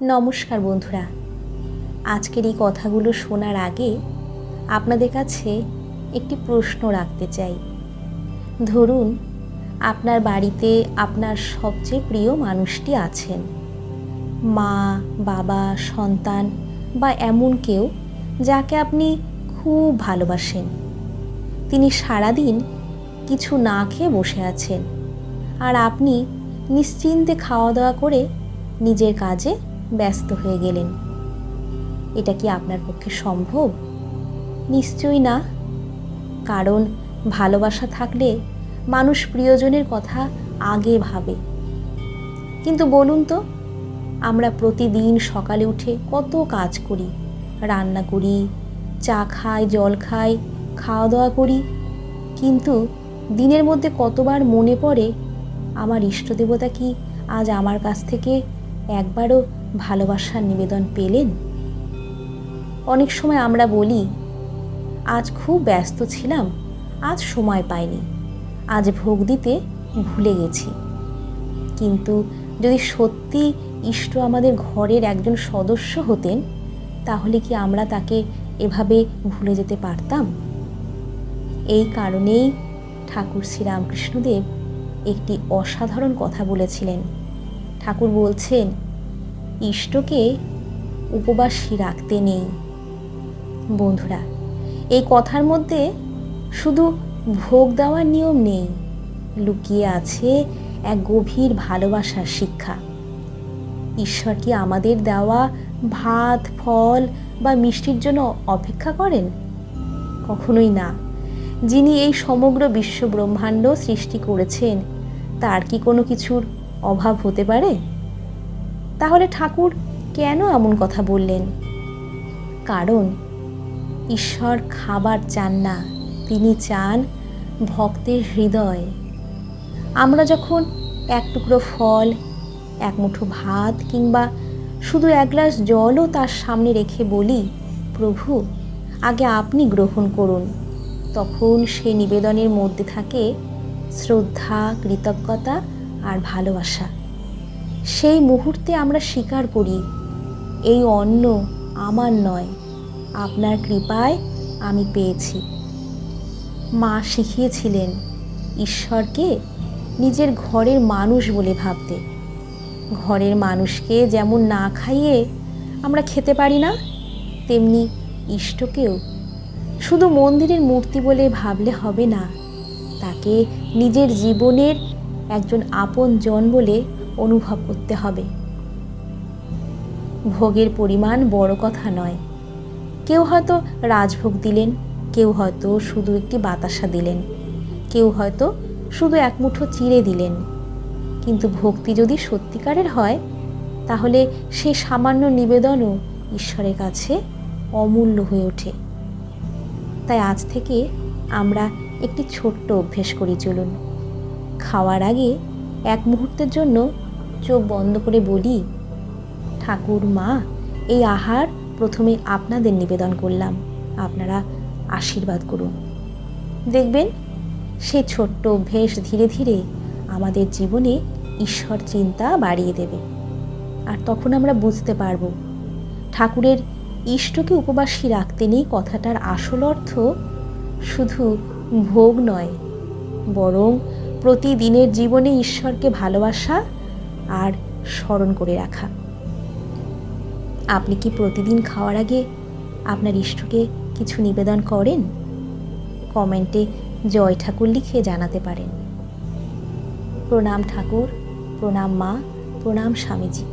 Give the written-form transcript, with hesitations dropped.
নমস্কার বন্ধুরা, আজকের এই কথাগুলো শোনার আগে আপনাদের কাছে একটি প্রশ্ন রাখতে চাই। ধরুন আপনার বাড়িতে আপনার সবচেয়ে প্রিয় মানুষটি আছেন, মা, বাবা, সন্তান বা এমন কেউ যাকে আপনি খুব ভালোবাসেন। তিনি সারাদিন কিছু না খেয়ে বসে আছেন আর আপনি নিশ্চিন্তে খাওয়া দাওয়া করে নিজের কাজে ব্যস্ত হয়ে গেলেন। এটা কি আপনার পক্ষে সম্ভব? নিশ্চয়ই না। কারণ ভালোবাসা থাকলে মানুষ প্রিয়জনের কথা আগে ভাবে। কিন্তু বলুন তো, আমরা প্রতিদিন সকালে উঠে কত কাজ করি, রান্না করি, চা খাই, জল খাই, খাওয়া দাওয়া করি, কিন্তু দিনের মধ্যে কতবার মনে পড়ে আমার ইষ্টদেবতা কি আজ আমার কাছ থেকে একবারও ভালোবাসার নিবেদন পেলেন? অনেক সময় আমরা বলি, আজ খুব ব্যস্ত ছিলাম, আজ সময় পাইনি, আজ ভোগ দিতে ভুলে গেছি। কিন্তু যদি সত্যি ইষ্ট আমাদের ঘরের একজন সদস্য হতেন, তাহলে কি আমরা তাকে এভাবে ভুলে যেতে পারতাম? এই কারণেই ঠাকুর শ্রীরামকৃষ্ণদেব একটি অসাধারণ কথা বলেছিলেন। ঠাকুর বলছেন, ইষ্টকে উপবাসী রাখতে নেই। বন্ধুরা, এই কথার মধ্যে শুধু ভোগ দেওয়ার নিয়ম নেই, লুকিয়ে আছে এক গভীর ভালোবাসার শিক্ষা। ঈশ্বর কি আমাদের দেওয়া ভাত, ফল বা মিষ্টির জন্য অপেক্ষা করেন? কখনোই না। যিনি এই সমগ্র বিশ্ব ব্রহ্মাণ্ড সৃষ্টি করেছেন, তার কি কোনো কিছুর অভাব হতে পারে? তাহলে ঠাকুর কেন এমন কথা বললেন? কারণ ঈশ্বর খাবার চান না, তিনি চান ভক্তের হৃদয়। আমরা যখন এক টুকরো ফল, এক মুঠো ভাত কিংবা শুধু এক গ্লাস জলও তার সামনে রেখে বলি, প্রভু আগে আপনি গ্রহণ করুন, তখন সেই নিবেদনের মধ্যে থাকে শ্রদ্ধা, কৃতজ্ঞতা আর ভালোবাসা। সেই মুহূর্তে আমরা স্বীকার করি, এই অন্ন আমার নয়, আপনার কৃপায় আমি পেয়েছি। মা শিখিয়েছিলেন ঈশ্বরকে নিজের ঘরের মানুষ বলে ভাবতে। ঘরের মানুষকে যেমন না খাইয়ে আমরা খেতে পারি না, তেমনি ইষ্টকেও শুধু মন্দিরের মূর্তি বলে ভাবলে হবে না, তাকে নিজের জীবনের একজন আপনজন বলে অনুভব করতে হবে। ভোগের পরিমাণ বড় কথা নয়। কেউ হয়তো রাজভোগ দিলেন, কেউ হয়তো শুধু একটি বাতাসা দিলেন, কেউ হয়তো শুধু এক মুঠো চিড়ে দিলেন, কিন্তু ভক্তি যদি সত্যিকারের হয়, তাহলে সেই সামান্য নিবেদনও ঈশ্বরের কাছে অমূল্য হয়ে ওঠে। তাই আজ থেকে আমরা একটি ছোট্ট অভ্যেস করি, চলুন খাওয়ার আগে এক মুহূর্তের জন্য চোখ বন্ধ করে বলি, ঠাকুর, মা, এই আহার প্রথমে আপনাদের নিবেদন করলাম, আপনারা আশীর্বাদ করুন। দেখবেন সেই ছোট্ট অভ্যেস ধীরে ধীরে আমাদের জীবনে ঈশ্বর চিন্তা বাড়িয়ে দেবে। আর তখন আমরা বুঝতে পারব, ঠাকুরের ইষ্টকে উপবাসী রাখতে নেই কথাটার আসল অর্থ শুধু ভোগ নয়, বরং প্রতিদিনের জীবনে ঈশ্বরকে ভালোবাসা আর স্মরণ করে রাখা। আপনি কি প্রতিদিন খাওয়ার আগে আপনার ইষ্টকে কিছু নিবেদন করেন? কমেন্টে জয় ঠাকুর লিখে জানাতে পারেন। প্রণাম ঠাকুর, প্রণাম মা, প্রণাম স্বামীজি।